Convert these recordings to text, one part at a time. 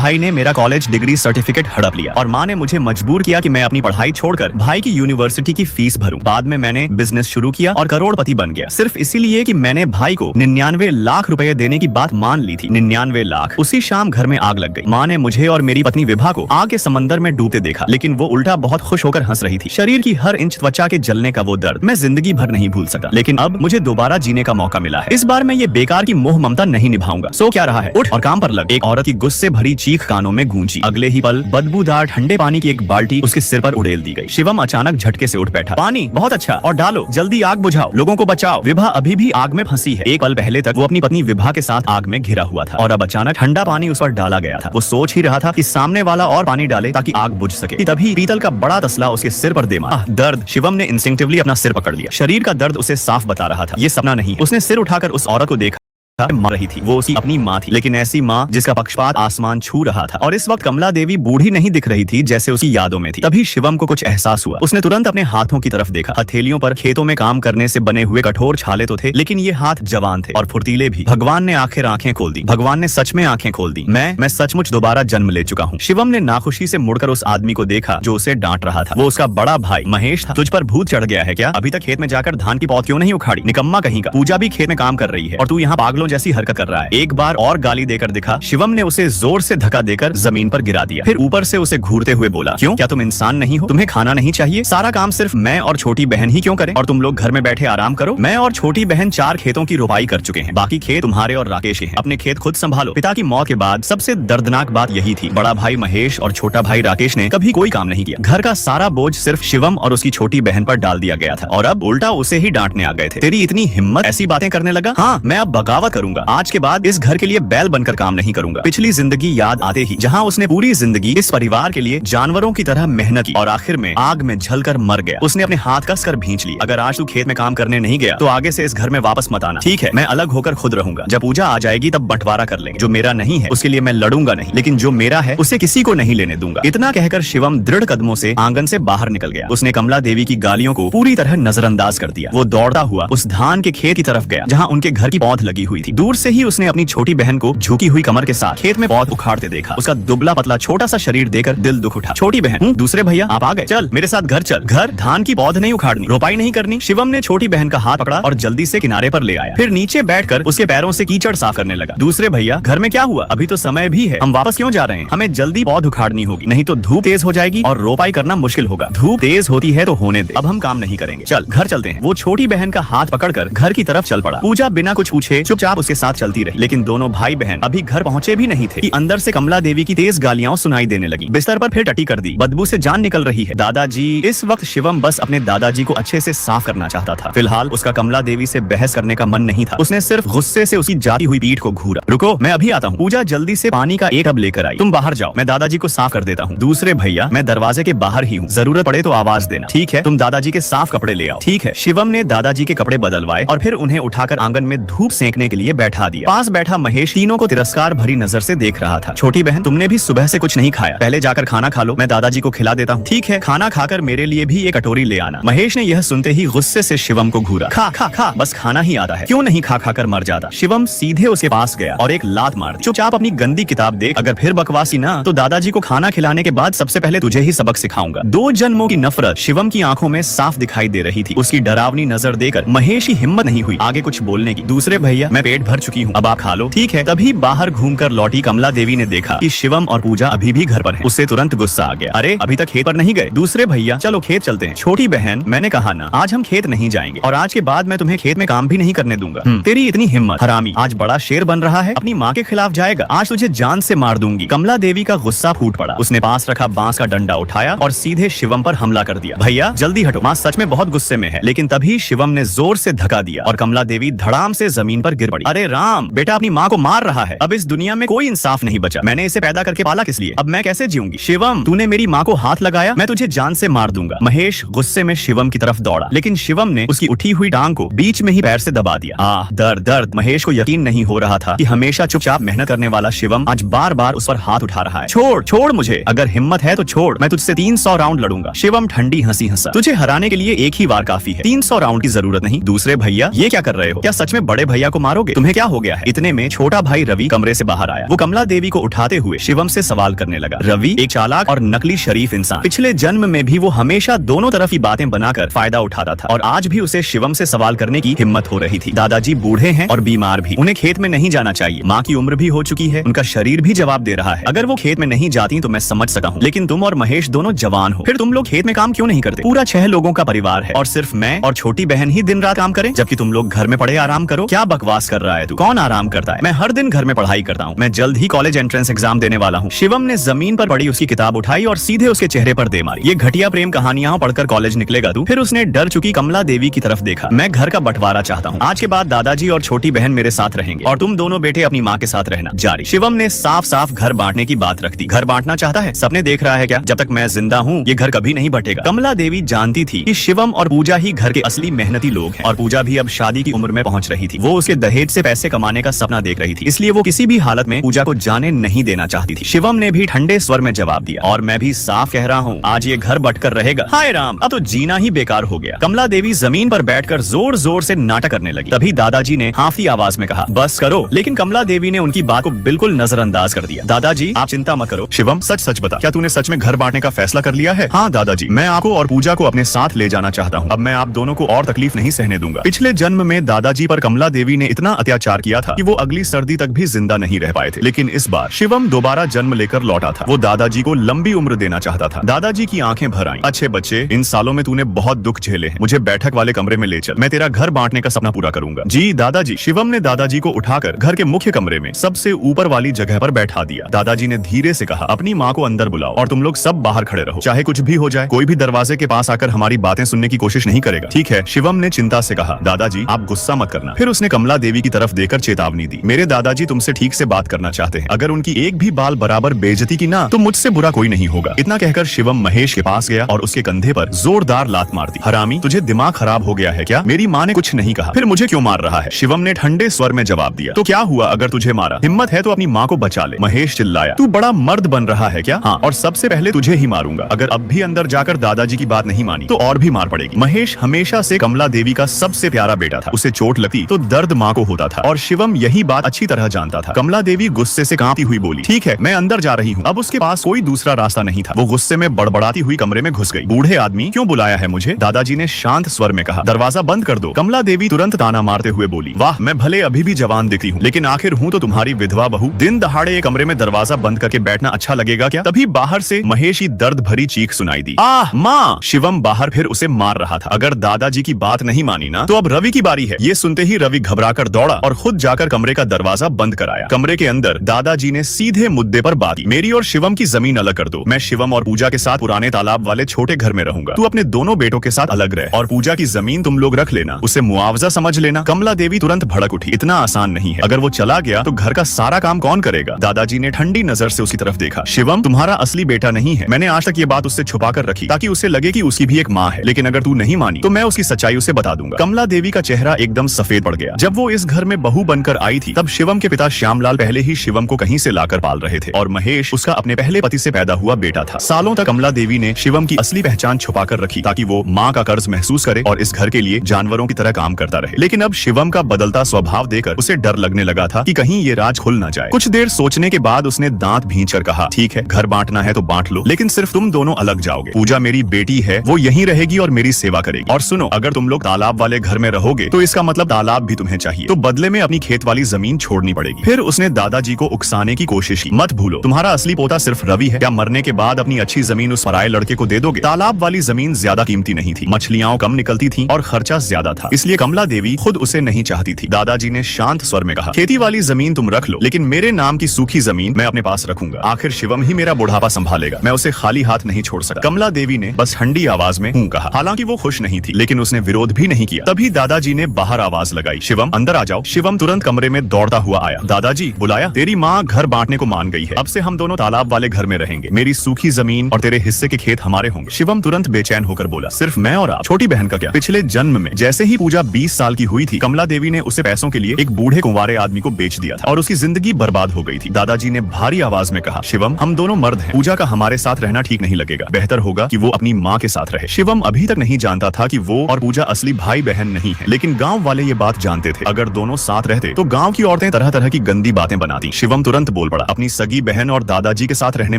भाई ने मेरा कॉलेज डिग्री सर्टिफिकेट हड़प लिया और माँ ने मुझे मजबूर किया कि मैं अपनी पढ़ाई छोड़कर भाई की यूनिवर्सिटी की फीस भरूं। बाद में मैंने बिजनेस शुरू किया और करोड़पति बन गया, सिर्फ इसीलिए कि मैंने भाई को 99 लाख रुपए देने की बात मान ली थी। 99 लाख। उसी शाम घर में आग लग गई। माँ ने मुझे और मेरी पत्नी विभा को आग के समंदर में डूबते देखा, लेकिन वो उल्टा बहुत खुश होकर हंस रही थी। शरीर की हर इंच त्वचा के जलने का वो दर्द मैं जिंदगी भर नहीं भूल सका, लेकिन अब मुझे दोबारा जीने का मौका मिला है। इस बार मैं ये बेकार की मोह ममता नहीं निभाऊंगा। सो क्या रहा है, उठ और काम पर लग। एक औरत की गुस्से भरी चीख कानों में गूंजी। अगले ही पल बदबूदार ठंडे पानी की एक बाल्टी उसके सिर पर उड़ेल दी गई। शिवम अचानक झटके से उठ बैठा। पानी बहुत अच्छा, और डालो जल्दी, आग बुझाओ, लोगों को बचाओ। विभा अभी भी आग में फंसी है। एक पल पहले तक वो अपनी पत्नी विभा के साथ आग में घिरा हुआ था और अब अचानक ठंडा पानी उस पर डाला गया था। वो सोच ही रहा था कि सामने वाला और पानी डाले ताकि आग बुझ सके। तभी पीतल का बड़ा तसला उसके सिर पर दे मारा। दर्द। शिवम ने इंस्टिंक्टिवली अपना सिर पकड़ लिया। शरीर का दर्द उसे साफ बता रहा था, ये सपना नहीं है। उसने सिर उठाकर उस औरत को देखा, मर रही थी। वो उसकी अपनी माँ थी, लेकिन ऐसी माँ जिसका पक्षपात आसमान छू रहा था। और इस वक्त कमला देवी बूढ़ी नहीं दिख रही थी जैसे उसकी यादों में थी। तभी शिवम को कुछ एहसास हुआ। उसने तुरंत अपने हाथों की तरफ देखा। हथेलियों पर खेतों में काम करने से बने हुए कठोर छाले तो थे, लेकिन ये हाथ जवान थे और फुर्तीले भी। भगवान ने आखिर आंखें खोल दी। भगवान ने सच में आंखें खोल दी। मैं सचमुच दोबारा जन्म ले चुका हूँ। शिवम ने नाखुशी से मुड़कर उस आदमी को देखा जो उसे डांट रहा था। वो उसका बड़ा भाई महेश था। तुझ पर भूत चढ़ गया है क्या? अभी तक खेत में जाकर धान की पौध क्यों नहीं उखाड़ी? निकम्मा कहीं का। पूजा भी खेत में काम कर रही है और तू यहाँ पागलों जैसी हरकत कर रहा है। एक बार और गाली देकर दिखा। शिवम ने उसे जोर से धक्का देकर जमीन पर गिरा दिया। फिर ऊपर से उसे घूरते हुए बोला, क्यों, क्या तुम इंसान नहीं हो? तुम्हें खाना नहीं चाहिए? सारा काम सिर्फ मैं और छोटी बहन ही क्यों करें? और तुम लोग घर में बैठे आराम करो। मैं और छोटी बहन 4 खेतों की रुपाई कर चुके हैं, बाकी खेत तुम्हारे और राकेश के हैं। अपने खेत खुद संभालो। पिता की मौत के बाद सबसे दर्दनाक बात यही थी। बड़ा भाई महेश और छोटा भाई राकेश ने कभी कोई काम नहीं किया। घर का सारा बोझ सिर्फ शिवम और उसकी छोटी बहन पर डाल दिया गया था और अब उल्टा उसे ही डांटने आ गए थे। तेरी इतनी हिम्मत, ऐसी बातें करने लगा? हाँ, मैं अब बगावत करूंगा। आज के बाद इस घर के लिए बैल बनकर काम नहीं करूंगा। पिछली जिंदगी याद आते ही, जहां उसने पूरी जिंदगी इस परिवार के लिए जानवरों की तरह मेहनत की और आखिर में आग में जलकर मर गया, उसने अपने हाथ कसकर भींच ली। अगर आज तू खेत में काम करने नहीं गया तो आगे से इस घर में वापस मत आना, ठीक है? मैं अलग होकर खुद रहूंगा। जब पूजा आ जाएगी तब बंटवारा कर लेंगे। जो मेरा नहीं है उसके लिए मैं लड़ूंगा नहीं, लेकिन जो मेरा है उसे किसी को नहीं लेने दूंगा। इतना कहकर शिवम दृढ़ कदमों से आंगन से बाहर निकल गया। उसने कमला देवी की गालियों को पूरी तरह नजरअंदाज कर दिया। वो दौड़ता हुआ उस धान के खेत की तरफ गया जहाँ उनके घर की पौध लगी हुई थी। दूर से ही उसने अपनी छोटी बहन को झुकी हुई कमर के साथ खेत में पौध उखाड़ते देखा। उसका दुबला पतला छोटा सा शरीर देखकर दिल दुख उठा। छोटी बहन, दूसरे भैया आप आ गए, चल मेरे साथ घर चल। घर, धान की पौध नहीं उखाड़नी, रोपाई नहीं करनी। शिवम ने छोटी बहन का हाथ पकड़ा और जल्दी से किनारे पर ले आया। फिर नीचे बैठकर उसके पैरों से कीचड़ साफ करने लगा। दूसरे भैया, घर में क्या हुआ? अभी तो समय भी है, हम वापस क्यों जा रहे हैं? हमें जल्दी पौध उखाड़नी होगी, नहीं तो धूप तेज हो जाएगी और रोपाई करना मुश्किल होगा। धूप तेज होती है तो होने दे, अब हम काम नहीं करेंगे, चल घर चलते हैं। वो छोटी बहन का हाथ पकड़कर घर की तरफ चल पड़ा। पूजा बिना कुछ पूछे चुपचाप उसके साथ चलती रही, लेकिन दोनों भाई बहन अभी घर पहुंचे भी नहीं थे कि अंदर से कमला देवी की तेज गालियां सुनाई देने लगी। बिस्तर पर फिर टटी कर दी। बदबू से जान निकल रही है। दादाजी। इस वक्त शिवम बस अपने दादाजी को अच्छे से साफ करना चाहता था। फिलहाल उसका कमला देवी से बहस करने का मन नहीं था। उसने सिर्फ गुस्से से उसकी जाती हुई पीठ को घूरा। रुको, मैं अभी आता हूँ। पूजा जल्दी से पानी का एक टब लेकर आई। तुम बाहर जाओ, मैं दादाजी को साफ कर देता हूँ। दूसरे भैया, मैं दरवाजे के बाहर ही हूँ, जरूरत पड़े तो आवाज देना, ठीक है? तुम दादाजी के साफ कपड़े ले आओ, ठीक है? शिवम ने दादाजी के कपड़े बदलवाए और फिर उन्हें उठाकर आंगन में धूप सेंकने के लिए बैठा दिया। पास बैठा महेश तीनों को तिरस्कार भरी नजर से देख रहा था। छोटी बहन, तुमने भी सुबह से कुछ नहीं खाया, पहले जाकर खाना खा लो, मैं दादाजी को खिला देता हूँ। ठीक है, खाना खाकर मेरे लिए भी एक कटोरी ले आना। महेश ने यह सुनते ही गुस्से से शिवम को घूरा। खा खा खा, बस खाना ही आता है, क्यों नहीं खा खा कर मर जाता? शिवम सीधे उसके पास गया और एक लात मार दी। चुपचाप अपनी गंदी किताब देख, अगर फिर बकवासी ना तो दादाजी को खाना खिलाने के बाद सबसे पहले तुझे ही सबक सिखाऊंगा। 2 जन्मों की नफरत शिवम की आंखों में साफ दिखाई दे रही थी। उसकी डरावनी नजर देकर महेश की हिम्मत नहीं हुई आगे कुछ बोलने की। दूसरे भैया, मैं पेट भर चुकी हूँ, अब आप खा लो, ठीक है? तभी बाहर घूमकर लौटी कमला देवी ने देखा कि शिवम और पूजा अभी भी घर पर है। उससे तुरंत गुस्सा आ गया। अरे अभी तक खेत पर नहीं गए? दूसरे भैया, चलो खेत चलते हैं। छोटी बहन, मैंने कहा ना आज हम खेत नहीं जाएंगे और आज के बाद मैं तुम्हें खेत में काम भी नहीं करने दूंगा। तेरी इतनी हिम्मत, हरामी, आज बड़ा शेर बन रहा है, अपनी माँ के खिलाफ जाएगा, आज तुझे जान से मार दूंगी। कमला देवी का गुस्सा फूट पड़ा। उसने पास रखा बांस का डंडा उठाया और सीधे शिवम पर हमला कर दिया। भैया जल्दी हटो, माँ सच में बहुत गुस्से में है। लेकिन तभी शिवम ने जोर से धक्का दिया और कमला देवी धड़ाम से जमीन पर गिर पड़ी। अरे राम, बेटा अपनी माँ को मार रहा है। अब इस दुनिया में कोई इंसाफ नहीं बचा। मैंने इसे पैदा करके पाला किस लिए? अब मैं कैसे जीऊंगी? शिवम, तूने मेरी माँ को हाथ लगाया, मैं तुझे जान से मार दूंगा। महेश गुस्से में शिवम की तरफ दौड़ा, लेकिन शिवम ने उसकी उठी हुई टांग को बीच में ही पैर से दबा दिया। आह, दर्द दर्द। महेश को यकीन नहीं हो रहा था कि हमेशा चुपचाप मेहनत करने वाला शिवम आज बार बार उस पर हाथ उठा रहा है। छोड़ छोड़ मुझे, अगर हिम्मत है तो छोड़, मैं तुझसे 300 राउंड लड़ूंगा। शिवम ठंडी हंसी हंसा। तुझे हराने के लिए एक ही वार काफी है, 300 राउंड की जरूरत नहीं। दूसरे भैया, ये क्या कर रहे हो? क्या सच में बड़े भैया को मारोगे? दोगे? तुम्हें क्या हो गया है? इतने में छोटा भाई रवि कमरे से बाहर आया। वो कमला देवी को उठाते हुए शिवम से सवाल करने लगा। रवि एक चालाक और नकली शरीफ इंसान, पिछले जन्म में भी वो हमेशा दोनों तरफ की बातें बनाकर फायदा उठाता था और आज भी उसे शिवम से सवाल करने की हिम्मत हो रही थी। दादाजी बूढ़े हैं और बीमार भी, उन्हें खेत में नहीं जाना चाहिए। माँ की उम्र भी हो चुकी है, उनका शरीर भी जवाब दे रहा है। अगर वो खेत में नहीं जाती तो मैं समझ सका हूँ, लेकिन तुम और महेश दोनों जवान हो, फिर तुम लोग खेत में काम क्यों नहीं करते? पूरा 6 लोगों का परिवार है और सिर्फ मैं और छोटी बहन ही दिन रात काम करें, जबकि तुम लोग घर में पड़े आराम करो। क्या बकवास कर रहा है तू? कौन आराम करता है? मैं हर दिन घर में पढ़ाई करता हूँ। मैं जल्द ही कॉलेज एंट्रेंस एग्जाम देने वाला हूँ। शिवम ने जमीन पर पड़ी उसकी किताब उठाई और सीधे उसके चेहरे पर दे मारी। ये घटिया प्रेम कहानियां पढ़कर कॉलेज निकलेगा तू? फिर उसने डर चुकी कमला देवी की तरफ देखा। मैं घर का बंटवारा चाहता हूँ। आज के बाद दादाजी और छोटी बहन मेरे साथ रहेंगे और तुम दोनों बेटे अपनी माँ के साथ रहना। जारी। शिवम ने साफ साफ घर बांटने की बात रख दी। घर बांटना चाहता है? सपने देख रहा है क्या? जब तक मैं जिंदा हूँ ये घर कभी नहीं बटेगा। कमला देवी जानती थी कि शिवम और पूजा ही घर के असली मेहनती लोग हैं और पूजा भी अब शादी की उम्र में पहुंच रही थी। वो उसके दहेज से पैसे कमाने का सपना देख रही थी, इसलिए वो किसी भी हालत में पूजा को जाने नहीं देना चाहती थी। शिवम ने भी ठंडे स्वर में जवाब दिया, और मैं भी साफ कह रहा हूँ आज ये घर बटकर रहेगा। हाय राम, अब तो जीना ही बेकार हो गया। कमला देवी जमीन पर बैठकर जोर जोर से नाटक करने लगी। तभी दादाजी ने हाफी आवाज में कहा, बस करो। लेकिन कमला देवी ने उनकी बात को बिल्कुल नजरअंदाज कर दिया। दादाजी आप चिंता मत करो। शिवम सच सच बता, क्या तूने सच में घर बांटने का फैसला कर लिया है? हाँ दादाजी, मैं आपको और पूजा को अपने साथ ले जाना चाहता हूँ। अब मैं आप दोनों को और तकलीफ नहीं सहने दूंगा। पिछले जन्म में दादाजी पर कमला देवी ने इतना अत्याचार किया था कि वो अगली सर्दी तक भी जिंदा नहीं रह पाए थे, लेकिन इस बार शिवम दोबारा जन्म लेकर लौटा था। वो दादाजी को लंबी उम्र देना चाहता था। दादाजी की आंखें भर आईं। अच्छे बच्चे, इन सालों में तूने बहुत दुख झेले हैं। मुझे बैठक वाले कमरे में ले चल, मैं तेरा घर बांटने का सपना पूरा करूंगा। जी दादाजी। शिवम ने दादाजी को उठाकर घर के मुख्य कमरे में सबसे ऊपर वाली जगह पर बैठा दिया। दादाजी ने धीरे से कहा, अपनी माँ को अंदर बुलाओ और तुम लोग सब बाहर खड़े रहो। चाहे कुछ भी हो जाए, कोई भी दरवाजे के पास आकर हमारी बातें सुनने की कोशिश नहीं करेगा, ठीक है? शिवम ने चिंता से कहा, दादाजी आप गुस्सा मत करना। फिर उसने कमला देवी की तरफ देकर चेतावनी दी, मेरे दादाजी तुमसे ठीक से बात करना चाहते हैं। अगर उनकी एक भी बाल बराबर बेइज्जती की ना, तो मुझसे बुरा कोई नहीं होगा। इतना कहकर शिवम महेश के पास गया और उसके कंधे पर जोरदार लात मार दी। हरामी, तुझे दिमाग खराब हो गया है क्या? मेरी माँ ने कुछ नहीं कहा, फिर मुझे क्यों मार रहा है? शिवम ने ठंडे स्वर में जवाब दिया, तो क्या हुआ अगर तुझे मारा? हिम्मत है तो अपनी माँ को बचा ले। महेश चिल्लाया, तू बड़ा मर्द बन रहा है क्या? हाँ, और सबसे पहले तुझे ही मारूंगा। अगर अब भी अंदर जाकर दादाजी की बात नहीं मानी तो और भी मार पड़ेगी। महेश हमेशा से कमला देवी का सबसे प्यारा बेटा था। उसे चोट लगती तो दर्द माँ को होता था और शिवम यही बात अच्छी तरह जानता था। कमला देवी गुस्से से कांपती हुई बोली, ठीक है मैं अंदर जा रही हूँ। अब उसके पास कोई दूसरा रास्ता नहीं था। वो गुस्से में बड़बड़ाती हुई कमरे में घुस गई। बूढ़े आदमी, क्यों बुलाया है मुझे? दादाजी ने शांत स्वर में कहा, दरवाजा बंद कर दो। कमला देवी तुरंत ताना मारते हुए बोली, वाह, मैं भले अभी भी जवान दिखती हूँ, लेकिन आखिर हूँ तो तुम्हारी विधवा बहू। दिन दहाड़े एक कमरे में दरवाजा बंद करके बैठना अच्छा लगेगा क्या? तभी बाहर से महेश की दर्द भरी चीख सुनाई दी, आह माँ! शिवम बाहर फिर उसे मार रहा था। अगर दादाजी की बात नहीं मानी ना तो अब रवि की बारी है। ये सुनते ही रवि घबराकर दौड़ा और खुद जाकर कमरे का दरवाजा बंद कराया। कमरे के अंदर दादाजी ने सीधे मुद्दे पर बात की, मेरी और शिवम की जमीन अलग कर दो। मैं शिवम और पूजा के साथ पुराने तालाब वाले छोटे घर में रहूंगा। तू अपने दोनों बेटों के साथ अलग रह और पूजा की जमीन तुम लोग रख लेना, उसे मुआवजा समझ लेना। कमला देवी तुरंत भड़क उठी, इतना आसान नहीं है। अगर वो चला गया तो घर का सारा काम कौन करेगा? दादाजी ने ठंडी नजर से उसकी तरफ देखा, शिवम तुम्हारा असली बेटा नहीं है। मैंने आज तक ये बात उससे छुपा कर रखी ताकि उसे लगे कि उसकी भी एक माँ है, लेकिन अगर तू नहीं मानी तो मैं उसकी सच्चाई उसे बता दूंगा। कमला देवी का चेहरा एकदम सफेद पड़ गया। जब वो इस घर में बहू बनकर आई थी तब शिवम के पिता श्यामलाल पहले ही शिवम को कहीं से लाकर पाल रहे थे और महेश उसका अपने पहले पति से पैदा हुआ बेटा था। सालों तक कमला देवी ने शिवम की असली पहचान छुपा कर रखी ताकि वो माँ का कर्ज महसूस करे और इस घर के लिए जानवरों की तरह काम करता रहे। लेकिन अब शिवम का बदलता स्वभाव देखकर उसे डर लगने लगा था कि कहीं ये राज खुल ना जाए। कुछ देर सोचने के बाद उसने दांत भींचकर कहा, ठीक है, घर बांटना है तो बांट लो, लेकिन सिर्फ तुम दोनों अलग जाओगे। पूजा मेरी बेटी है, वो यहीं रहेगी और मेरी सेवा करेगी। और सुनो, अगर तुम लोग तालाब वाले घर में रहोगे तो इसका मतलब तालाब भी तुम्हें चाहिए, तो बदले में अपनी खेत वाली जमीन छोड़नी पड़ेगी। फिर उसने दादाजी को उकसाने की कोशिश की, मत भूलो तुम्हारा असली पोता सिर्फ रवि है। क्या मरने के बाद अपनी अच्छी जमीन उस पराये लड़के को दे दोगे? तालाब वाली जमीन ज्यादा कीमती नहीं थी, मछलियां कम निकलती थी और खर्चा ज्यादा था, इसलिए कमला देवी खुद उसे नहीं चाहती थी। दादाजी ने शांत स्वर में कहा, खेती वाली जमीन तुम रख लो, लेकिन मेरे नाम की सूखी जमीन मैं अपने पास रखूंगा। आखिर शिवम ही मेरा बुढ़ापा संभालेगा, मैं उसे खाली हाथ नहीं छोड़ सकता। कमला देवी ने बस ठंडी आवाज में हूं कहा। हालांकि वो खुश नहीं थी, लेकिन उसने विरोध भी नहीं किया। तभी दादाजी ने बाहर आवाज लगाई, शिवम अंदर आ जाओ। शिवम तुरंत कमरे में दौड़ता हुआ आया। दादाजी बुलाया, तेरी माँ घर बांटने को मान गई है, अब से हम दोनों तालाब वाले घर में रहेंगे। मेरी सूखी जमीन और तेरे हिस्से के खेत हमारे होंगे। शिवम तुरंत बेचैन होकर बोला, सिर्फ मैं और आप? छोटी बहन का क्या? पिछले जन्म में जैसे ही पूजा 20 साल की हुई थी, कमला देवी ने उसे पैसों के लिए एक बूढ़े कुंवारे आदमी को बेच दिया था और उसकी जिंदगी बर्बाद हो गई थी। दादाजी ने भारी आवाज में कहा, शिवम हम दोनों मर्द हैं, पूजा का हमारे साथ रहना ठीक नहीं लगेगा, बेहतर होगा कि वो अपनी माँ के साथ रहे। शिवम अभी तक नहीं जानता था कि वो और पूजा असली भाई बहन नहीं है, लेकिन गाँव वाले ये बात जानते थे। अगर दोनों साथ रहते तो गांव की औरतें तरह तरह की गंदी बातें बनाती। शिवम तुरंत बोल पड़ा, अपनी सगी बहन और दादाजी के साथ रहने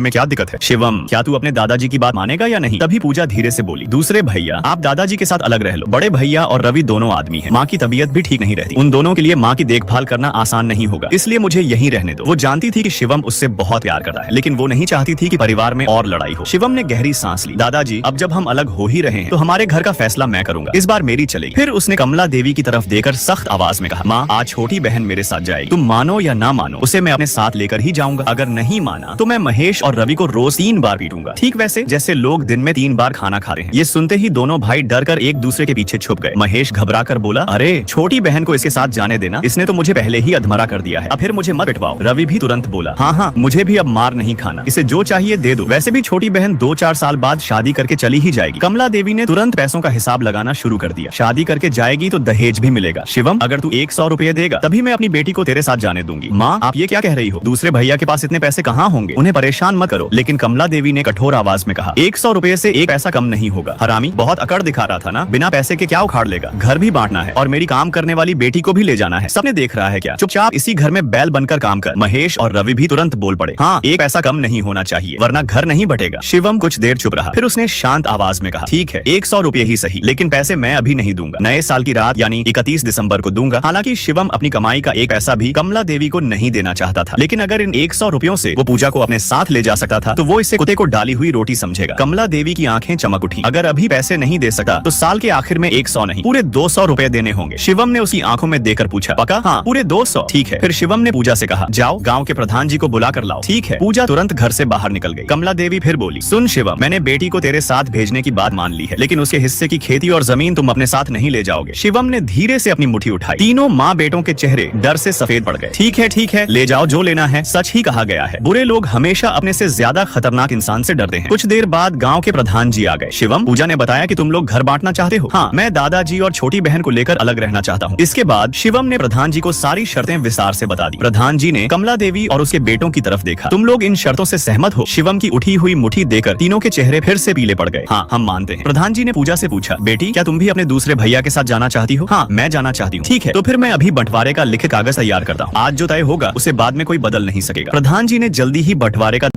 में क्या दिक्कत है? शिवम, क्या तू अपने दादाजी की बात मानेगा या नहीं? तभी पूजा धीरे से बोली, दूसरे भैया आप दादाजी के साथ अलग रह लो। बड़े भैया और रवि दोनों आदमी हैं। माँ की तबीयत भी ठीक नहीं रहती। उन दोनों के लिए माँ की देखभाल करना आसान नहीं होगा, इसलिए मुझे यहीं रहने दो। वो जानती थी कि शिवम उससे बहुत प्यार करता है, लेकिन वो नहीं चाहती थी कि परिवार में और लड़ाई हो। शिवम ने गहरी सांस ली। दादाजी, अब जब हम अलग हो ही रहे हैं तो हमारे घर का फैसला मैं करूंगा, इस बार मेरी चलेगी। फिर उसने कमला देवी की तरफ देखकर सख्त आवाज में कहा, माँ आज छोटी बहन मेरे साथ जाएगी, तुम मानो या ना मानो उसे मैं अपने साथ लेकर ही जाऊंगा। अगर नहीं माना तो मैं महेश और रवि को रोज 3 बार पीटूंगा, ठीक वैसे जैसे लोग दिन में 3 बार खाना खा रहे हैं। ये सुनते ही दोनों भाई डर कर एक दूसरे के पीछे छुप गए। महेश घबरा कर बोला, अरे छोटी बहन को इसके साथ जाने देना, इसने तो मुझे पहले ही अधमरा कर दिया है, अब फिर मुझे मत पिटवाओ। रवि भी तुरंत बोला, हाँ हाँ मुझे भी अब मार नहीं खाना, इसे जो चाहिए दे दो, वैसे भी छोटी बहन 2-4 साल बाद शादी करके चली ही जाएगी। कमला देवी ने तुरंत पैसों का हिसाब लगाना शुरू कर दिया। शादी करके जाएगी तो दहेज भी मिलेगा। शिवम, अगर तू 100 रुपए देगा तभी मैं अपनी बेटी को तेरे साथ जाने दूंगी। माँ आप ये क्या कह रही हो? दूसरे भैया के पास इतने पैसे कहाँ होंगे, उन्हें परेशान मत करो। लेकिन कमला देवी ने कठोर आवाज में कहा, 100 रुपए से 1 पैसा कम नहीं होगा। हरामी, बहुत अकड़ दिखा रहा था ना, बिना पैसे के क्या उखाड़ लेगा? घर भी बांटना है और मेरी काम करने वाली बेटी को भी ले जाना है, सबने देख रहा है क्या? चुपचाप इसी घर में बैल बनकर काम कर। महेश और रवि भी तुरंत बोल पड़े, हाँ 1 पैसा कम नहीं होना चाहिए वरना घर नहीं बटेगा। शिवम कुछ देर चुप रहा, फिर उसने शांत आवाज में कहा, ठीक है 100 रुपए ही सही, लेकिन पैसे मैं अभी नहीं दूंगा, नए साल की रात यानी 31 दिसंबर को दूंगा। हालांकि शिवम अपनी कमाई का 1 पैसा भी कमला देवी को नहीं देना चाहता था, लेकिन अगर इन 100 रुपयों से वो पूजा को अपने साथ ले जा सकता था तो वो इसे कुत्ते को डाली हुई रोटी समझेगा। कमला देवी की आंखें चमक उठी, अगर अभी पैसे नहीं दे सकता तो साल के आखिर में 100 नहीं पूरे 200 रुपए देने होंगे। शिवम ने उसकी आंखों में देखकर पूछा, पक्का? हाँ पूरे 200। ठीक है। फिर शिवम ने पूजा से कहा, जाओ गांव के प्रधान जी को बुला कर लाओ। ठीक है। पूजा तुरंत घर से बाहर निकल गई। कमला देवी फिर बोली, सुन शिवम, मैंने बेटी को तेरे साथ भेजने की बात मान ली है, लेकिन उसके हिस्से की खेती और जमीन तुम अपने साथ नहीं ले जाओगे। शिवम ने धीरे से अपनी मुट्ठी उठाई। तीनों माँ बेटों के चेहरे डर से सफेद पड़ गए। ठीक है ले जाओ जो लेना है, सच ही कहा गया है, बुरे लोग हमेशा अपने से ज्यादा खतरनाक इंसान से डरते हैं। कुछ देर बाद गांव के प्रधान जी आ गए। शिवम, पूजा ने बताया कि तुम लोग घर बांटना चाहते हो। हाँ, मैं दादाजी और छोटी बहन को लेकर अलग रहना चाहता हूँ। इसके बाद शिवम ने प्रधान जी को सारी शर्तें विस्तार से बता दी। प्रधान जी ने कमला देवी और उसके बेटों की तरफ देखा। तुम लोग इन शर्तों से सहमत हो? शिवम की उठी हुई मुट्ठी देकर तीनों के चेहरे फिर से पीले पड़ गए। हाँ हम मानते हैं। प्रधान जी ने पूजा से पूछा, बेटी क्या तुम भी अपने दूसरे भैया के साथ जाना चाहती हो? हाँ मैं जाना चाहती हूँ। ठीक है, तो फिर मैं अभी बंटवारे का लिखित कागज तैयार करता हूँ। आज जो तय होगा उसे बाद में कोई बदल नहीं सकेगा। प्रधान जी ने जल्दी ही बंटवारे का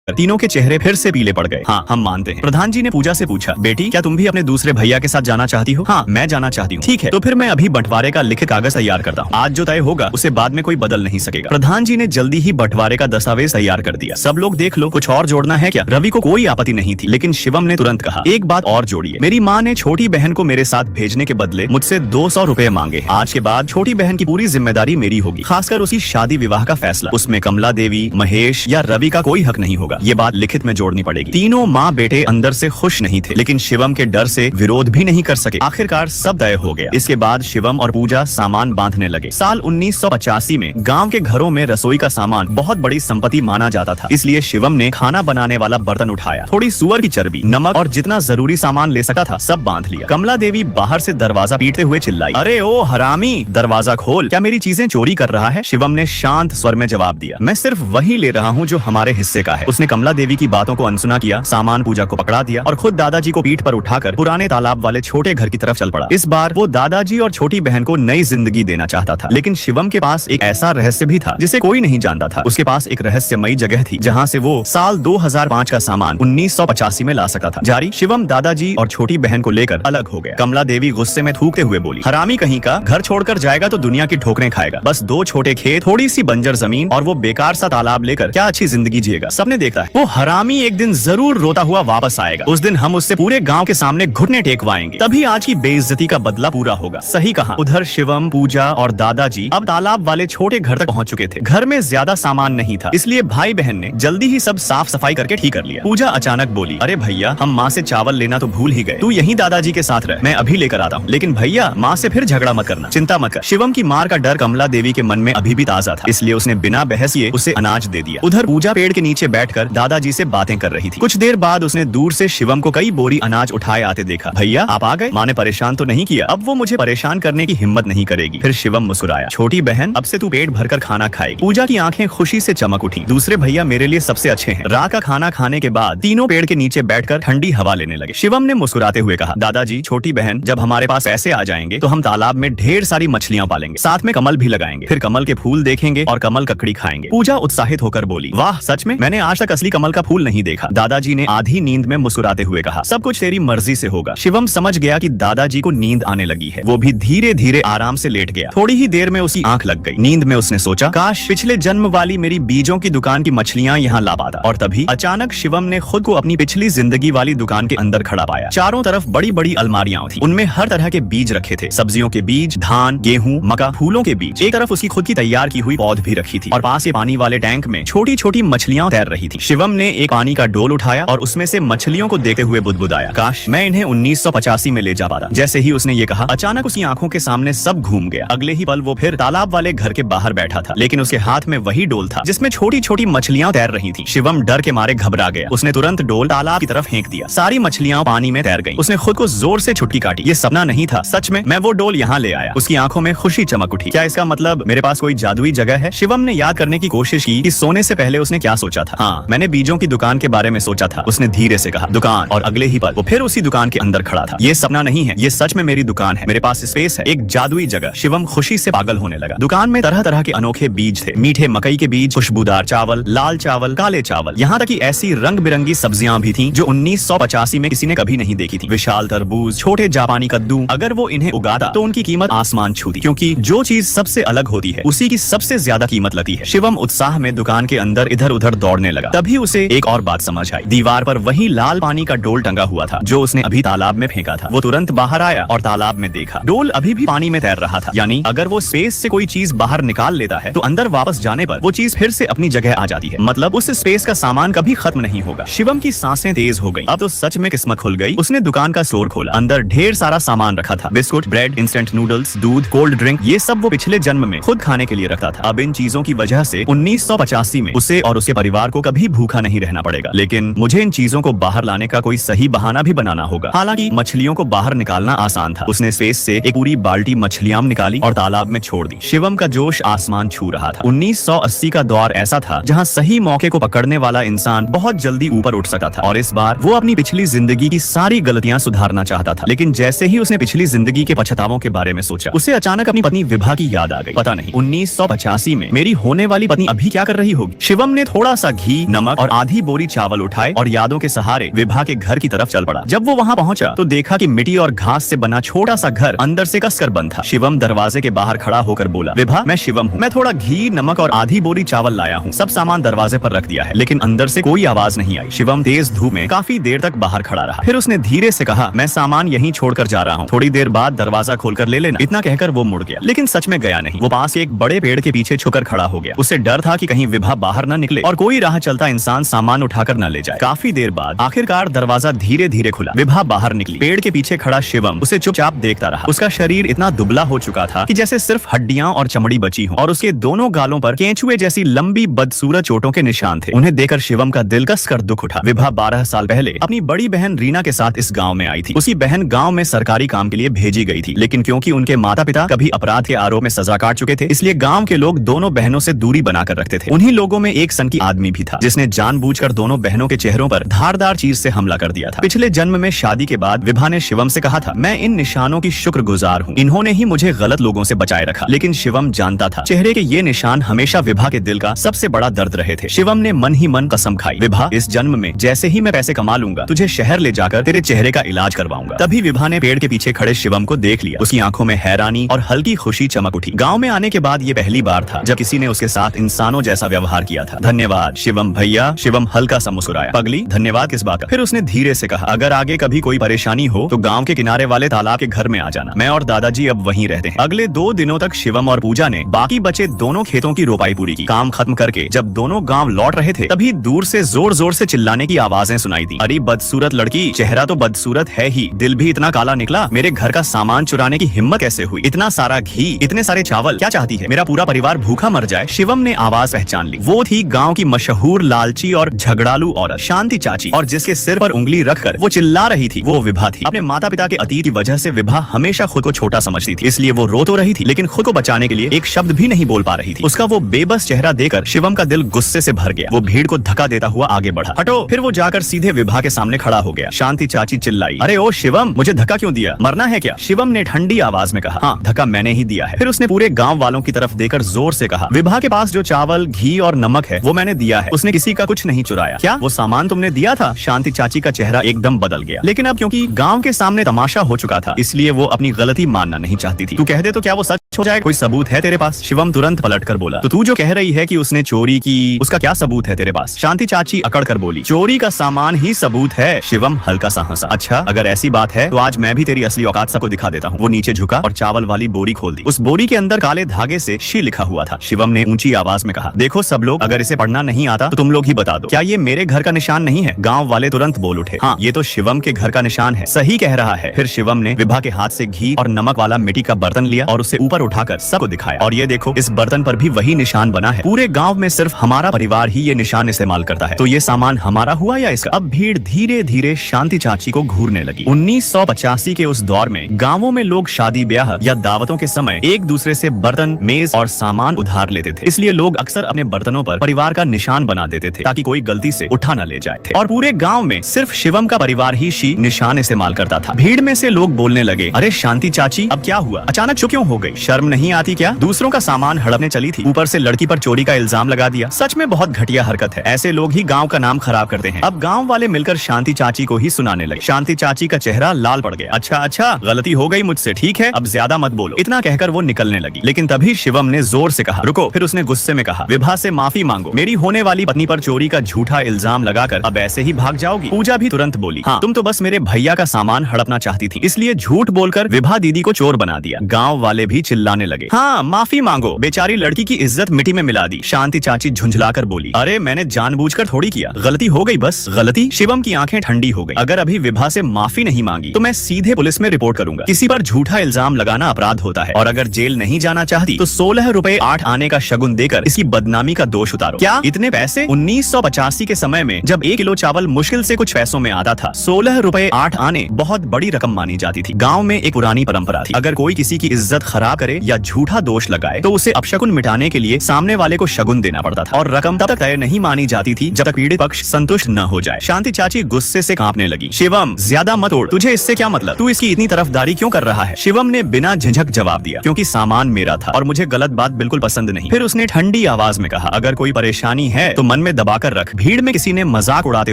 तीनों के चेहरे फिर से पीले पड़ गए। हाँ हम मानते हैं। प्रधान जी ने पूजा से पूछा, बेटी क्या तुम भी अपने दूसरे भैया के साथ जाना चाहती हो? हाँ मैं जाना चाहती हूँ। ठीक है, तो फिर मैं अभी बंटवारे का लिखित कागज तैयार करता हूँ। आज जो तय होगा उसे बाद में कोई बदल नहीं सकेगा। प्रधान जी ने जल्दी ही बंटवारे का दस्तावेज तैयार कर दिया। सब लोग देख लो, कुछ और जोड़ना है क्या? रवि को कोई आपत्ति नहीं थी, लेकिन शिवम ने तुरंत कहा, एक बात और जोड़िए, मेरी माँ ने छोटी बहन को मेरे साथ भेजने के बदले मुझसे 200 रुपए मांगे। आज के बाद छोटी बहन की पूरी जिम्मेदारी मेरी होगी, खासकर उसकी शादी विवाह का फैसला। उसमें कमला देवी, महेश या रवि का कोई हक नहीं होगा। ये बात लिखित में जोड़नी पड़ेगी। तीनों माँ बेटे अंदर से खुश नहीं थे, लेकिन शिवम के डर से विरोध भी नहीं कर सके। आखिरकार सब तय हो गया। इसके बाद शिवम और पूजा सामान बांधने लगे। साल 1985 में गांव के घरों में रसोई का सामान बहुत बड़ी संपत्ति माना जाता था, इसलिए शिवम ने खाना बनाने वाला बर्तन उठाया, थोड़ी सुअर की चर्बी, नमक और जितना जरूरी सामान ले सका था सब बांध लिया। कमला देवी बाहर से दरवाजा पीटते हुए चिल्लाई, अरे ओ हरामी, दरवाजा खोल, क्या मेरी चीजें चोरी कर रहा है? शिवम ने शांत स्वर में जवाब दिया, मैं सिर्फ वही ले रहा हूँ जो हमारे हिस्से का है। उसने कमला देवी की बातों को अनसुना किया, सामान पूजा को पकड़ा दिया और खुद दादाजी को पीठ पर उठाकर पुराने तालाब वाले छोटे घर की तरफ चल पड़ा। इस बार वो दादाजी और छोटी बहन को नई जिंदगी देना चाहता था, लेकिन शिवम के पास एक ऐसा रहस्य भी था जिसे कोई नहीं जानता था। उसके पास एक रहस्यमयी जगह थी जहाँ से वो साल 2005 का सामान 1985 में ला सकता था। जारी शिवम दादाजी और छोटी बहन को लेकर अलग हो गया। कमला देवी गुस्से में थूकते हुए बोली, हरामी कहीं का, घर छोड़कर जाएगा तो दुनिया की ठोकरें खाएगा। बस 2 छोटे खेत, थोड़ी सी बंजर जमीन और वो बेकार सा तालाब लेकर क्या अच्छी जिंदगी जिएगा? सबने देखा है, वो हरामी एक दिन जरूर रोता हुआ वापस आएगा। उस दिन हम उससे पूरे गांव के सामने घुटने टेकवाएंगे, तभी आज की बेइज्जती का बदला पूरा होगा। सही कहा। उधर शिवम, पूजा और दादाजी अब तालाब वाले छोटे घर तक पहुंच चुके थे। घर में ज्यादा सामान नहीं था, इसलिए भाई बहन ने जल्दी ही सब साफ सफाई करके ठीक कर लिया। पूजा अचानक बोली, अरे भैया हम माँ से चावल लेना तो भूल ही गए, तू यहीं दादाजी के साथ रह, मैं अभी लेकर आता हूँ। लेकिन भैया माँ से फिर झगड़ा मत करना। चिंता मत कर। शिवम की मार का डर कमला देवी के मन में अभी भी ताजा था, इसलिए उसने बिना बहस किए उसे अनाज दे दिया। उधर पूजा पेड़ के नीचे बैठकर बैठकर दादाजी से बातें कर रही थी। कुछ देर बाद उसने दूर से शिवम को कई बोरी अनाज उठाए आते देखा। भैया आप आ गए? माँ ने परेशान तो नहीं किया? अब वो मुझे परेशान करने की हिम्मत नहीं करेगी। फिर शिवम मुस्कुराया। छोटी बहन, अब से तू पेट भरकर खाना खाएगी। पूजा की आंखें खुशी से चमक उठी। दूसरे भैया मेरे लिए सबसे अच्छे हैं। रात का खाना खाने के बाद तीनों पेड़ के नीचे बैठकर ठंडी हवा लेने लगे। शिवम ने मुस्कुराते हुए कहा, दादाजी छोटी बहन, जब हमारे पास पैसे आ जाएंगे तो हम तालाब में ढेर सारी मछलियां पालेंगे, साथ में कमल भी लगाएंगे, फिर कमल के फूल देखेंगे और कमल ककड़ी खाएंगे। पूजा उत्साहित होकर बोली, वाह सच में? मैंने आज तक असली कमल का फूल नहीं देखा। दादाजी ने आधी नींद में मुस्कुराते हुए कहा, सब कुछ तेरी मर्जी से होगा। शिवम समझ गया कि दादाजी को नींद आने लगी है। वो भी धीरे धीरे आराम से लेट गया। थोड़ी ही देर में उसकी आंख लग गई। नींद में उसने सोचा, काश पिछले जन्म वाली मेरी बीजों की दुकान की मछलियां यहाँ ला पाता। और तभी अचानक शिवम ने खुद को अपनी पिछली जिंदगी वाली दुकान के अंदर खड़ा पाया। चारों तरफ बड़ी बड़ी अलमारियां थी। उनमें हर तरह के बीज रखे थे, सब्जियों के बीज, धान, गेहूं, मक्का, फूलों के बीज। एक तरफ उसकी खुद की तैयार की हुई पौध भी रखी थी और पास के पानी वाले टैंक में छोटी छोटी मछलियां तैर रही थी। शिवम ने एक पानी का डोल उठाया और उसमें से मछलियों को देखते हुए बुदबुदाया, काश मैं इन्हें 1985 में ले जा पाता। जैसे ही उसने ये कहा, अचानक उसकी आंखों के सामने सब घूम गया। अगले ही पल वो फिर तालाब वाले घर के बाहर बैठा था, लेकिन उसके हाथ में वही डोल था जिसमें छोटी छोटी मछलियां तैर रही थी। शिवम डर के मारे घबरा गया। उसने तुरंत डोल तालाब की तरफ फेंक दिया। सारी मछलियां पानी में तैर गईं। उसने खुद को जोर से छुटकी काटी। ये सपना नहीं था, सच में मैं वो डोल यहाँ ले आया। उसकी आंखों में खुशी चमक उठी। क्या इसका मतलब मेरे पास कोई जादुई जगह है? शिवम ने याद करने की कोशिश की कि सोने से पहले उसने क्या सोचा था। हाँ, मैंने बीजों की दुकान के बारे में सोचा था, उसने धीरे से कहा। दुकान? और अगले ही पल वो फिर उसी दुकान के अंदर खड़ा था। ये सपना नहीं है, ये सच में मेरी दुकान है। मेरे पास स्पेस है, एक जादुई जगह। शिवम खुशी से पागल होने लगा। दुकान में तरह तरह के अनोखे बीज थे, मीठे मकई के बीज, खुशबूदार चावल, लाल चावल, काले चावल, यहाँ तक कि ऐसी रंग बिरंगी सब्जियां भी थी जो 1985 में किसी ने कभी नहीं देखी थी। विशाल तरबूज, छोटे जापानी कद्दू। अगर वो इन्हें उगाता तो उनकी कीमत आसमान छूती, क्योंकि जो चीज सबसे अलग होती है उसी की सबसे ज्यादा कीमत लगती है। शिवम उत्साह में दुकान के अंदर इधर उधर दौड़ने लगा। तभी उसे एक और बात समझ आई। दीवार पर वही लाल पानी का डोल टंगा हुआ था जो उसने अभी तालाब में फेंका था। वो तुरंत बाहर आया और तालाब में देखा, डोल अभी भी पानी में तैर रहा था। यानी अगर वो स्पेस से कोई चीज बाहर निकाल लेता है तो अंदर वापस जाने पर वो चीज फिर से अपनी जगह आ जाती है। मतलब उस स्पेस का सामान कभी खत्म नहीं होगा। शिवम की सांसें तेज हो गई। अब तो सच में किस्मत खुल गई। उसने दुकान का स्टोर खोला। अंदर ढेर सारा सामान रखा था, बिस्कुट, ब्रेड, इंस्टेंट नूडल्स, दूध, कोल्ड ड्रिंक। ये सब वो पिछले जन्म में खुद खाने के लिए रखता था। अब इन चीजों की वजह से 1985 में उसे और उसके परिवार को कभी भूखा नहीं रहना पड़ेगा। लेकिन मुझे इन चीजों को बाहर लाने का कोई सही बहाना भी बनाना होगा। हालांकि मछलियों को बाहर निकालना आसान था। उसने स्पेस से एक पूरी बाल्टी मछलियां निकाली और तालाब में छोड़ दी। शिवम का जोश आसमान छू रहा था। 1980 का दौर ऐसा था जहां सही मौके को पकड़ने वाला इंसान बहुत जल्दी ऊपर उठ सकता था। और इस बार वो अपनी पिछली जिंदगी की सारी गलतियां सुधारना चाहता था। लेकिन जैसे ही उसने पिछली जिंदगी के पछतावों के बारे में सोचा, उसे अचानक अपनी पत्नी विभा की याद आ गई। पता नहीं 1985 में मेरी होने वाली पत्नी अभी क्या कर रही होगी। शिवम ने थोड़ा सा घी, नमक और आधी बोरी चावल उठाए और यादों के सहारे विभा के घर की तरफ चल पड़ा। जब वो वहां पहुंचा तो देखा कि मिट्टी और घास से बना छोटा सा घर अंदर से कसकर बंद था। शिवम दरवाजे के बाहर खड़ा होकर बोला, विभा मैं शिवम हूँ। मैं थोड़ा घी, नमक और आधी बोरी चावल लाया हूँ। सब सामान दरवाजे पर रख दिया है, लेकिन अंदर से कोई आवाज नहीं आई। शिवम तेज धूप में काफी देर तक बाहर खड़ा रहा। फिर उसने धीरे से कहा, मैं सामान यहीं छोड़कर जा रहा हूँ, थोड़ी देर बाद दरवाजा खोलकर ले लेना। इतना कहकर वो मुड़ गया, लेकिन सच में गया नहीं। वो पास के एक बड़े पेड़ के पीछे छुपकर खड़ा हो गया। उसे डर था कि कहीं विभा बाहर न निकले और कोई राह चलता इंसान सामान उठाकर न ले जाए। काफी देर बाद आखिरकार दरवाजा धीरे धीरे खुला। विभा बाहर निकली। पेड़ के पीछे खड़ा शिवम उसे चुपचाप देखता रहा। उसका शरीर इतना दुबला हो चुका था कि जैसे सिर्फ हड्डियां और चमड़ी बची हो, और उसके दोनों गालों पर केंचुए जैसी लंबी बदसूरत चोटों के निशान थे। उन्हें देखकर शिवम का दिल कसकर दुख उठा। विभा 12 साल पहले अपनी बड़ी बहन रीना के साथ इस गांव में आई थी। उसकी बहन गांव में सरकारी काम के लिए भेजी गई थी, लेकिन क्योंकि उनके माता पिता कभी अपराध के आरोप में सजा काट चुके थे, इसलिए गांव के लोग दोनों बहनों से दूरी बनाकर रखते थे। उन्हीं लोगों में एक सन की आदमी भी था जिसने जानबूझकर दोनों बहनों के चेहरों पर धारदार चीज से हमला कर दिया था। पिछले जन्म में शादी के बाद विभा ने शिवम से कहा था, मैं इन निशानों की शुक्रगुजार हूँ, इन्होंने ही मुझे गलत लोगों से बचाए रखा। लेकिन शिवम जानता था चेहरे के ये निशान हमेशा विभा के दिल का सबसे बड़ा दर्द रहे थे। शिवम ने मन ही मन कसम खाई, विभा इस जन्म में जैसे ही मैं पैसे कमा लूंगा तुझे शहर ले जाकर तेरे चेहरे का इलाज करवाऊंगा। तभी विभा ने पेड़ के पीछे खड़े शिवम को देख लिया। उसकी आंखों में हैरानी और हल्की खुशी चमक उठी। गाँव में आने के बाद ये पहली बार था जब किसी ने उसके साथ इंसानों जैसा व्यवहार किया था। धन्यवाद शिवम भैया। शिवम हल्का सा मुस्कुराया। पगली धन्यवाद किस बात का? फिर उसने धीरे से कहा, अगर आगे कभी कोई परेशानी हो तो गांव के किनारे वाले तालाब के घर में आ जाना। मैं और दादाजी अब वहीं रहते हैं। अगले 2 दिनों तक शिवम और पूजा ने बाकी बचे दोनों खेतों की रोपाई पूरी की। काम खत्म करके जब दोनों गांव लौट रहे थे तभी दूर से जोर जोर से चिल्लाने की आवाजें सुनाई दी। अरे बदसूरत लड़की, चेहरा तो बदसूरत है ही, दिल भी इतना काला निकला। मेरे घर का सामान चुराने की हिम्मत कैसे हुई? इतना सारा घी, इतने सारे चावल, क्या चाहती है? मेरा पूरा परिवार भूखा मर जाए? शिवम ने आवाज पहचान ली। वो थी गाँव की मशहूर लालची और झगड़ालू औरत शांति चाची, और जिसके सिर पर उंगली रखकर वो चिल्ला रही थी वो विभा थी। अपने माता पिता के अतीत की वजह से विभा हमेशा खुद को छोटा समझती थी, इसलिए वो रो तो रही थी लेकिन खुद को बचाने के लिए एक शब्द भी नहीं बोल पा रही थी। उसका वो बेबस चेहरा देखकर शिवम का दिल गुस्से से भर गया। वो भीड़ को धक्का देता हुआ आगे बढ़ा। हटो। फिर वो जाकर सीधे विभा के सामने खड़ा हो गया। शांति चाची चिल्लाई, अरे ओ शिवम, मुझे धक्का क्यों दिया? मरना है क्या? शिवम ने ठंडी आवाज में कहा, हाँ, धक्का मैंने ही दिया है। फिर उसने पूरे गांव वालों की तरफ देखकर जोर से कहा, विभा के पास जो चावल, घी और नमक है वो मैंने दिया है, उसने किसी का कुछ नहीं चुराया। क्या वो सामान तुमने दिया था? शांति चाची का चेहरा एकदम बदल गया, लेकिन अब क्योंकि गांव के सामने तमाशा हो चुका था इसलिए वो अपनी गलती मानना नहीं चाहती थी। तू कह दे तो क्या वो सच हो जाए? कोई सबूत है तेरे पास? शिवम तुरंत पलटकर बोला, तो तू जो कह रही है कि उसने चोरी की, उसका क्या सबूत है तेरे पास? शांति चाची अकड़ कर बोली, चोरी का सामान ही सबूत है। शिवम हल्का सा हंसा, अच्छा अगर ऐसी बात है तो आज मैं भी तेरी असली औकात सबको दिखा देता हूँ। वो नीचे झुका और चावल वाली बोरी खोल दी। उस बोरी के अंदर काले धागे से शी लिखा हुआ था। शिवम ने ऊंची आवाज में कहा, देखो सब लोग, अगर इसे पढ़ना नहीं आता तो तुम लोग ही बता दो, क्या ये मेरे घर का निशान नहीं है? गाँव वाले तुरंत बोल उठे, हाँ ये तो शिवम के घर का निशान है। सही कह रहा है। फिर शिवम ने विभा के हाथ से घी और नमक वाला मिट्टी का बर्तन लिया और उसे ऊपर उठाकर सबको दिखाया, और ये देखो इस बर्तन पर भी वही निशान बना है। पूरे गांव में सिर्फ हमारा परिवार ही ये निशान इस्तेमाल करता है, तो ये सामान हमारा हुआ या इसका? अब भीड़ धीरे धीरे शांति चाची को घूरने लगी। 1985 के उस दौर में गांवों में लोग शादी ब्याह या दावतों के समय एक दूसरे से बर्तन, मेज और सामान उधार लेते थे, इसलिए लोग अक्सर अपने बर्तनों पर परिवार का निशान बना देते थे ताकि कोई गलती से उठा न ले जाए थे। और पूरे गांव में सिर्फ शिवम का परिवार ही शी निशान इस्तेमाल करता था। भीड़ में से लोग बोलने लगे, अरे शांति चाची अब क्या हुआ? अचानक चुप क्यों हो गई? शर्म नहीं आती क्या? दूसरों का सामान हड़पने चली थी, ऊपर से लड़की पर चोरी का इल्जाम लगा दिया। सच में बहुत घटिया हरकत है। ऐसे लोग ही गांव का नाम खराब करते हैं। अब गांव वाले मिलकर शांति चाची को ही सुनाने लगे। शांति चाची का चेहरा लाल पड़ गया। अच्छा अच्छा, गलती हो गई मुझसे, ठीक है अब ज्यादा मत बोलो। इतना कहकर वो निकलने लगी, लेकिन तभी शिवम ने जोर से कहा, रुको। फिर उसने गुस्से में कहा, विभा से माफी मांगो। मेरी होने वाली पत्नी पर चोरी का झूठा इल्जाम लगाकर अब ऐसे ही भाग जाओगी? पूजा भी तुरंत बोली, हाँ तुम तो बस मेरे भैया का सामान हड़पना चाहती थी, इसलिए झूठ बोलकर विभा दीदी को चोर बना दिया। गाँव वाले भी चिल्लाने लगे, हाँ माफी मांगो, बेचारी लड़की की इज्जत मिट्टी में मिला दी। शांति चाची झुंझलाकर बोली, अरे मैंने जानबूझकर थोड़ी किया, गलती हो गई बस। गलती? शिवम की आंखें ठंडी हो गई। अगर अभी विभा से माफी नहीं मांगी तो मैं सीधे पुलिस में रिपोर्ट करूंगा। किसी पर झूठा इल्जाम लगाना अपराध होता है, और अगर जेल नहीं जाना चाहती तो 16 रुपए 8 आने का शगुन देकर इसकी बदनामी का दोष उतारो। क्या इतने पैसे? 1985 के समय में जब 1 किलो चावल मुश्किल से कुछ पैसों में आता था, 16 रुपए 8 आने बहुत बड़ी रकम मानी जाती थी। गाँव में एक पुरानी परंपरा थी, अगर कोई किसी की इज्जत खराब करे या झूठा दोष लगाए तो उसे अपशकुन मिटाने के लिए सामने वाले को शगुन देना पड़ता था, और रकम तब तक तय नहीं मानी जाती थी जब तक पीड़ित पक्ष संतुष्ट न हो जाए। शांति चाची गुस्से से कांपने लगी, शिवम ज्यादा मत उड़, तुझे इससे क्या मतलब? तू इसकी इतनी तरफदारी क्यों कर रहा है? शिवम ने बिना झिझक जवाब दिया, क्योंकि सामान मेरा था और मुझे गलत बात बिल्कुल पसंद नहीं। फिर उसने ठंडी आवाज में कहा, अगर कोई परेशानी है तो मन में दबाकर रख। भीड़ में किसी ने मजाक उड़ाते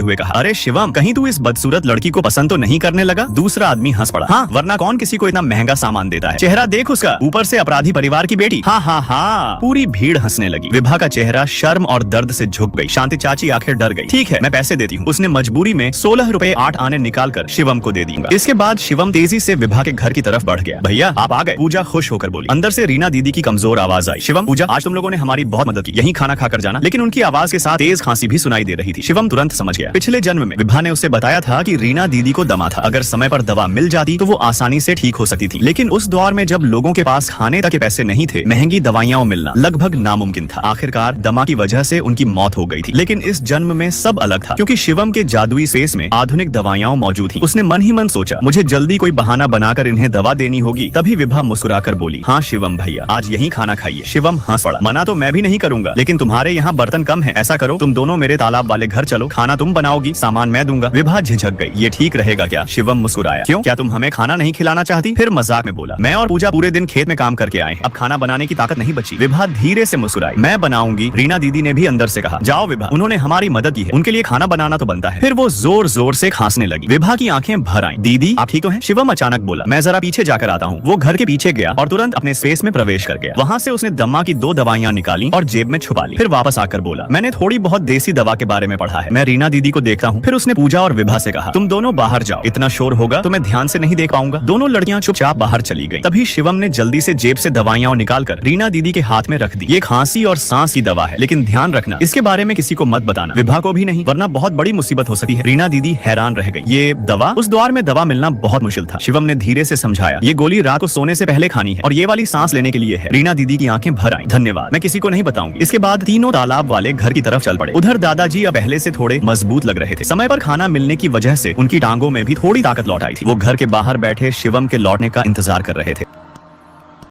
हुए कहा, अरे शिवम कहीं तू इस बदसूरत लड़की को पसंद तो नहीं करने लगा? दूसरा आदमी हंस पड़ा, हाँ वरना कौन किसी को इतना महंगा सामान देता है? चेहरा देख उसका, ऊपर से अपराधी परिवार की बेटी। हाँ हाँ हाँ। पूरी भीड़ हंसने लगी। विभा का चेहरा शर्म और दर्द से झुक गई। शांति चाची आखिर डर गई। ठीक है मैं पैसे देती हूँ। उसने मजबूरी में 16 रुपए 8 आने निकाल कर शिवम को दे दूंगा। इसके बाद शिवम तेजी से विभा के घर की तरफ बढ़ गया। भैया आप आ गए? पूजा खुश होकर बोली। अंदर से रीना दीदी की कमजोर आवाज आई, शिवम पूजा आज तुम लोगों ने हमारी बहुत मदद की, यहीं खाना खाकर जाना। लेकिन उनकी आवाज के साथ तेज खांसी भी सुनाई दे रही थी। शिवम तुरंत समझ गया, पिछले जन्म में विभा ने उसे बताया था कि रीना दीदी को दमा था, अगर समय पर दवा मिल जाती तो वो आसानी से ठीक हो सकती थी। लेकिन उस दौर में जब लोगों के पास खाने तक के पैसे नहीं थे, महंगी दवाइयां मिलना लगभग नामुमकिन था। आखिरकार दमा की वजह से उनकी मौत हो गई थी। लेकिन इस जन्म में सब अलग था, क्योंकि शिवम के जादुई स्पेस में आधुनिक दवाइयां मौजूद थी। उसने मन ही मन सोचा, मुझे जल्दी कोई बहाना बनाकर इन्हें दवा देनी होगी। तभी विभा मुस्कुराकर बोली, हाँ शिवम भैया आज यहीं खाना खाइए। शिवम हंस पड़ा, मना तो मैं भी नहीं करूंगा, लेकिन तुम्हारे यहाँ बर्तन कम है, ऐसा करो तुम दोनों मेरे तालाब वाले घर चलो, खाना तुम बनाओगी, सामान मैं दूंगा। विभा झिझक गई, ये ठीक रहेगा क्या? शिवम मुस्कुराया, क्यों, क्या तुम हमें खाना नहीं खिलाना चाहती? फिर मजाक में बोला, मैं और पूजा पूरे दिन खेत में काम करके आए हैं, अब खाना बनाने की ताकत नहीं बची। विभा धीरे से मुस्कुराई, मैं बनाऊंगी। रीना दीदी ने भी अंदर से कहा, जाओ विभा, उन्होंने हमारी मदद की है, उनके लिए खाना बनाना तो बनता है। फिर वो जोर जोर से खांसने लगी। विभा की आंखें भर आईं। दीदी आप ठीक तो हैं? शिवम अचानक बोला, मैं जरा पीछे जाकर आता हूँ। वो घर के पीछे गया और तुरंत अपने स्पेस में प्रवेश कर गया। वहाँ से उसने दमा की 2 दवाइयाँ निकाली और जेब में छुपा ली। फिर वापस आकर बोला, मैंने थोड़ी बहुत देसी दवा के बारे में पढ़ा है, मैं रीना दीदी को देखता हूँ। फिर उसने पूजा और विभा से कहा, तुम दोनों बाहर जाओ, इतना शोर होगा तो मैं ध्यान से नहीं देख पाऊंगा। दोनों लड़कियां चुपचाप बाहर चली गईं। तभी शिवम ने जल्दी से से जेब से दवाइयां निकालकर रीना दीदी के हाथ में रख दी। ये खांसी और सांस की दवा है, लेकिन ध्यान रखना इसके बारे में किसी को मत बताना, विभा को भी नहीं, वरना बहुत बड़ी मुसीबत हो सकती है। रीना दीदी हैरान रह गई। ये दवा? उस द्वार में दवा मिलना बहुत मुश्किल था। शिवम ने धीरे से समझाया, ये गोली रात को सोने से पहले खानी है और ये वाली सांस लेने के लिए है। रीना दीदी की आंखें भर आई। धन्यवाद, मैं किसी को नहीं बताऊंगी। इसके बाद तीनों तालाब वाले घर की तरफ चल पड़े। उधर दादाजी अब पहले से थोड़े मजबूत लग रहे थे। समय पर खाना मिलने की वजह से उनकी टांगों में भी थोड़ी ताकत लौट आई थी। वो घर के बाहर बैठे शिवम के लौटने का इंतजार कर रहे थे।